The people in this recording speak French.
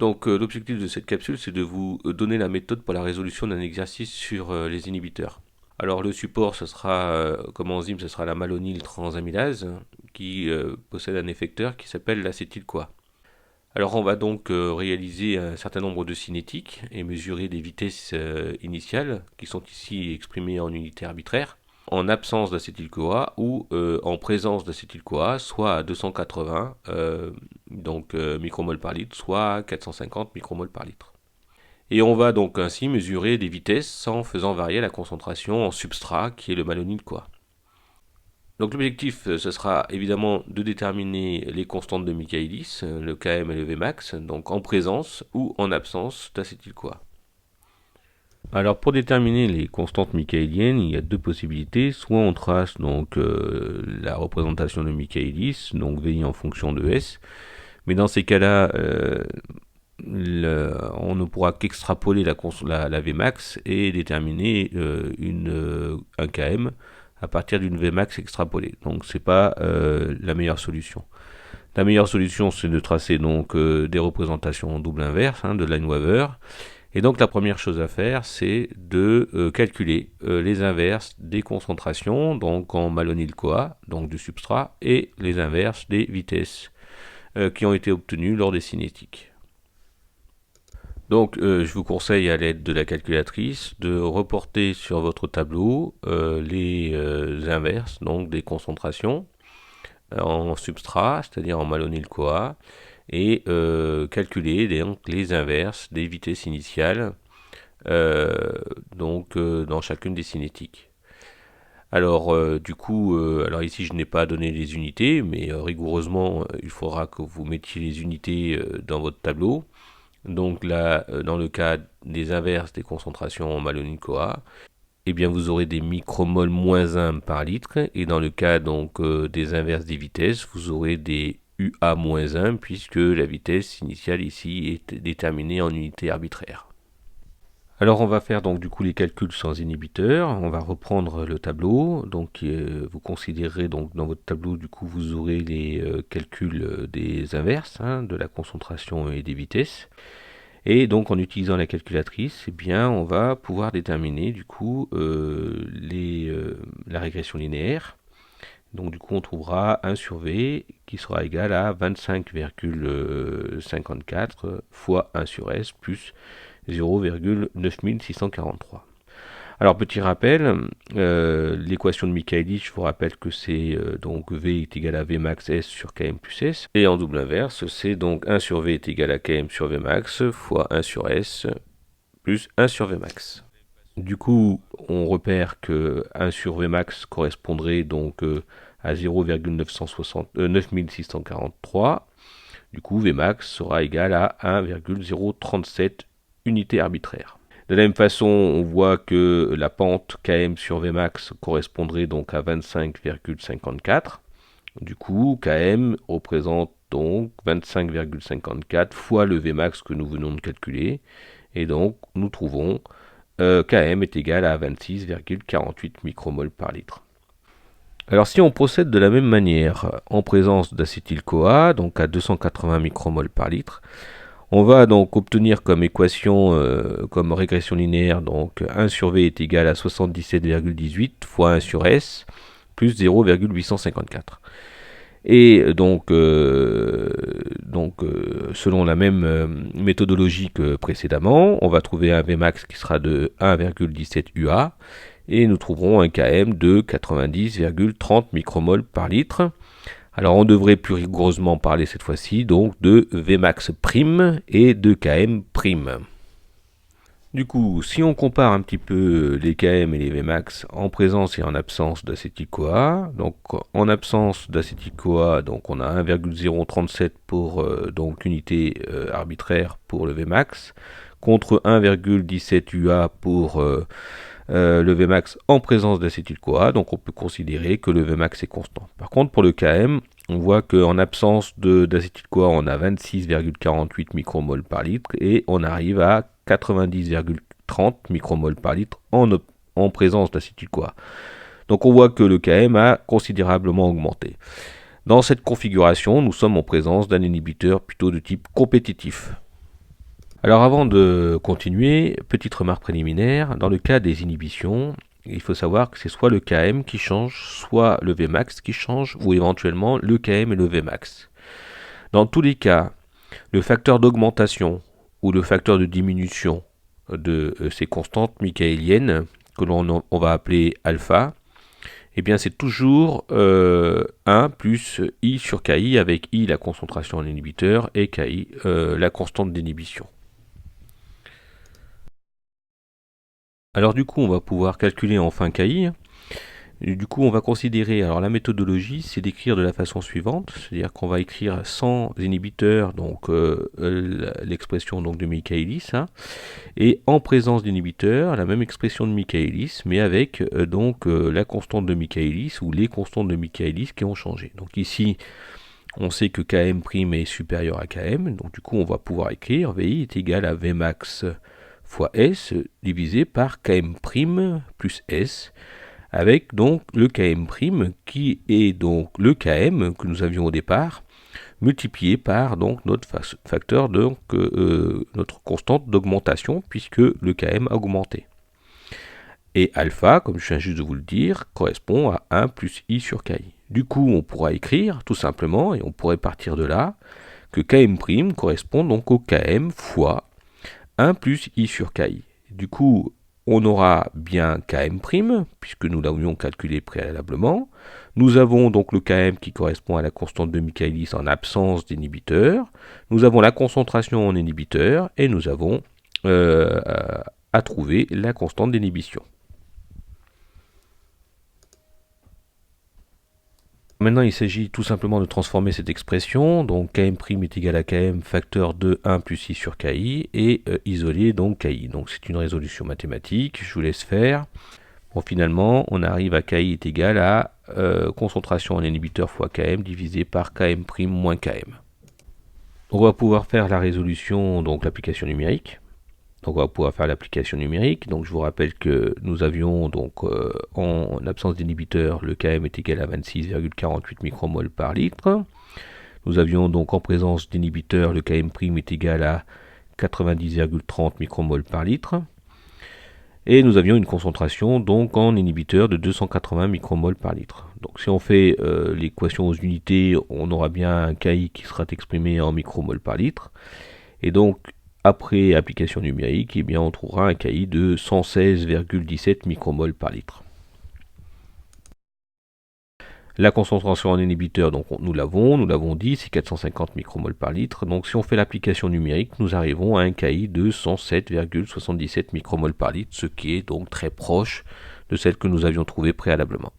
Donc l'objectif de cette capsule, c'est de vous donner la méthode pour la résolution d'un exercice sur les inhibiteurs. Alors le support, ce sera comme enzyme, ce sera la malonyl transamylase qui possède un effecteur qui s'appelle l'acétyl-CoA. Alors on va donc réaliser un certain nombre de cinétiques et mesurer des vitesses initiales qui sont ici exprimées en unités arbitraires en absence d'acétyl-CoA ou en présence d'acétyl-CoA, soit à 280 micromoles par litre, soit à 450 micromoles par litre. Et on va donc ainsi mesurer des vitesses en faisant varier la concentration en substrat qui est le malonyl-CoA. Donc l'objectif, ce sera évidemment de déterminer les constantes de Michaelis, le Km et le Vmax, donc en présence ou en absence d'acétyl-CoA. Alors pour déterminer les constantes michaéliennes, il y a deux possibilités. Soit on trace donc la représentation de Michaelis, donc VI en fonction de S, mais dans ces cas-là, on ne pourra qu'extrapoler la Vmax et déterminer un Km à partir d'une Vmax extrapolée. Donc c'est pas la meilleure solution. La meilleure solution, c'est de tracer donc des représentations en double inverse de Lineweaver. Et donc la première chose à faire, c'est de calculer les inverses des concentrations, donc en malonyl-CoA, donc du substrat, et les inverses des vitesses qui ont été obtenues lors des cinétiques. Donc je vous conseille à l'aide de la calculatrice de reporter sur votre tableau les inverses donc des concentrations en substrat, c'est-à-dire en malonyl-CoA, et calculer donc les inverses des vitesses initiales dans chacune des cinétiques. Alors alors ici je n'ai pas donné les unités, mais rigoureusement il faudra que vous mettiez les unités dans votre tableau. Donc là, dans le cas des inverses des concentrations en malonyl-CoA, eh bien vous aurez des micromoles moins 1 par litre, et dans le cas donc des inverses des vitesses, vous aurez des UA-1, puisque la vitesse initiale ici est déterminée en unités arbitraires. Alors on va faire donc du coup les calculs sans inhibiteur, on va reprendre le tableau, donc vous considérez donc dans votre tableau du coup vous aurez les calculs des inverses, de la concentration et des vitesses. Et donc en utilisant la calculatrice, eh bien, on va pouvoir déterminer du coup la régression linéaire. Donc du coup on trouvera 1 sur V qui sera égal à 25,54 fois 1 sur S plus 0,9643. Alors petit rappel, l'équation de Michaelis, je vous rappelle que c'est donc V est égal à Vmax S sur Km plus S. Et en double inverse, c'est donc 1 sur V est égal à Km sur Vmax fois 1 sur S plus 1 sur Vmax. Du coup, on repère que 1 sur Vmax correspondrait donc à 0,9643. Du coup, Vmax sera égal à 1,037 unités arbitraires. De la même façon, on voit que la pente Km sur Vmax correspondrait donc à 25,54. Du coup, Km représente donc 25,54 fois le Vmax que nous venons de calculer. Et donc, nous trouvons Km est égal à 26,48 micromoles par litre. Alors si on procède de la même manière en présence d'acétyl-CoA, donc à 280 micromoles par litre, on va donc obtenir comme équation, comme régression linéaire, donc 1 sur V est égal à 77,18 fois 1 sur S plus 0,854. Et donc selon la même méthodologie que précédemment, on va trouver un Vmax qui sera de 1,17 UA, et nous trouverons un Km de 90,30 micromoles par litre. Alors on devrait plus rigoureusement parler cette fois-ci donc de Vmax' et de Km'. Du coup, si on compare un petit peu les Km et les Vmax en présence et en absence d'acétyl-CoA, donc en absence d'acétyl-CoA, donc on a 1,037 pour donc unité arbitraire pour le Vmax, contre 1,17 UA pour le Vmax en présence d'acétyl-CoA, donc on peut considérer que le Vmax est constant. Par contre, pour le Km, on voit qu'en absence d'acétyl-CoA, on a 26,48 micromoles par litre et on arrive à 90,30 micromoles par litre en présence d'acétyl-CoA. Donc on voit que le Km a considérablement augmenté. Dans cette configuration, nous sommes en présence d'un inhibiteur plutôt de type compétitif. Alors avant de continuer, petite remarque préliminaire, dans le cas des inhibitions, il faut savoir que c'est soit le Km qui change, soit le Vmax qui change, ou éventuellement le Km et le Vmax. Dans tous les cas, le facteur d'augmentation ou le facteur de diminution de ces constantes michaéliennes, que on va appeler alpha, eh bien c'est toujours 1 plus I sur KI, avec I la concentration en inhibiteur et KI la constante d'inhibition. Alors du coup, on va pouvoir calculer enfin KI. Et du coup, on va considérer, alors la méthodologie, c'est d'écrire de la façon suivante, c'est-à-dire qu'on va écrire sans inhibiteur, donc l'expression donc de Michaelis, hein, et en présence d'inhibiteur, la même expression de Michaelis, mais avec la constante de Michaelis ou les constantes de Michaelis qui ont changé. Donc ici, on sait que Km' est supérieur à Km, donc du coup, on va pouvoir écrire VI est égal à Vmax fois S divisé par Km' plus S, avec donc le Km' qui est donc le Km que nous avions au départ, multiplié par donc notre facteur, notre constante d'augmentation, puisque le Km a augmenté. Et alpha, comme je viens juste de vous le dire, correspond à 1 plus I sur KI. Du coup, on pourra écrire tout simplement, et on pourrait partir de là, que Km' correspond donc au Km fois 1 plus I sur KI. Du coup, on aura bien Km', puisque nous l'avions calculé préalablement. Nous avons donc le Km qui correspond à la constante de Michaelis en absence d'inhibiteur. Nous avons la concentration en inhibiteur, et nous avons à trouver la constante d'inhibition. Maintenant, il s'agit tout simplement de transformer cette expression, donc Km' est égal à Km facteur de 1 plus I sur KI, et isoler donc KI. Donc c'est une résolution mathématique, je vous laisse faire. Bon, finalement, on arrive à KI est égal à concentration en inhibiteur fois Km divisé par Km' moins Km. On va pouvoir faire la résolution, donc l'application numérique. Donc on va pouvoir faire l'application numérique. Donc je vous rappelle que nous avions donc en absence d'inhibiteur, le Km est égal à 26,48 micromol par litre. Nous avions donc en présence d'inhibiteur, le Km' est égal à 90,30 micromol par litre. Et nous avions une concentration donc en inhibiteur de 280 micromol par litre. Donc si on fait l'équation aux unités, on aura bien un KI qui sera exprimé en micromol par litre. Et donc après application numérique, eh bien, on trouvera un KI de 116,17 micromol par litre. La concentration en inhibiteur, donc nous l'avons dit, c'est 450 micromol par litre. Donc si on fait l'application numérique, nous arrivons à un KI de 107,77 micromol par litre, ce qui est donc très proche de celle que nous avions trouvée préalablement.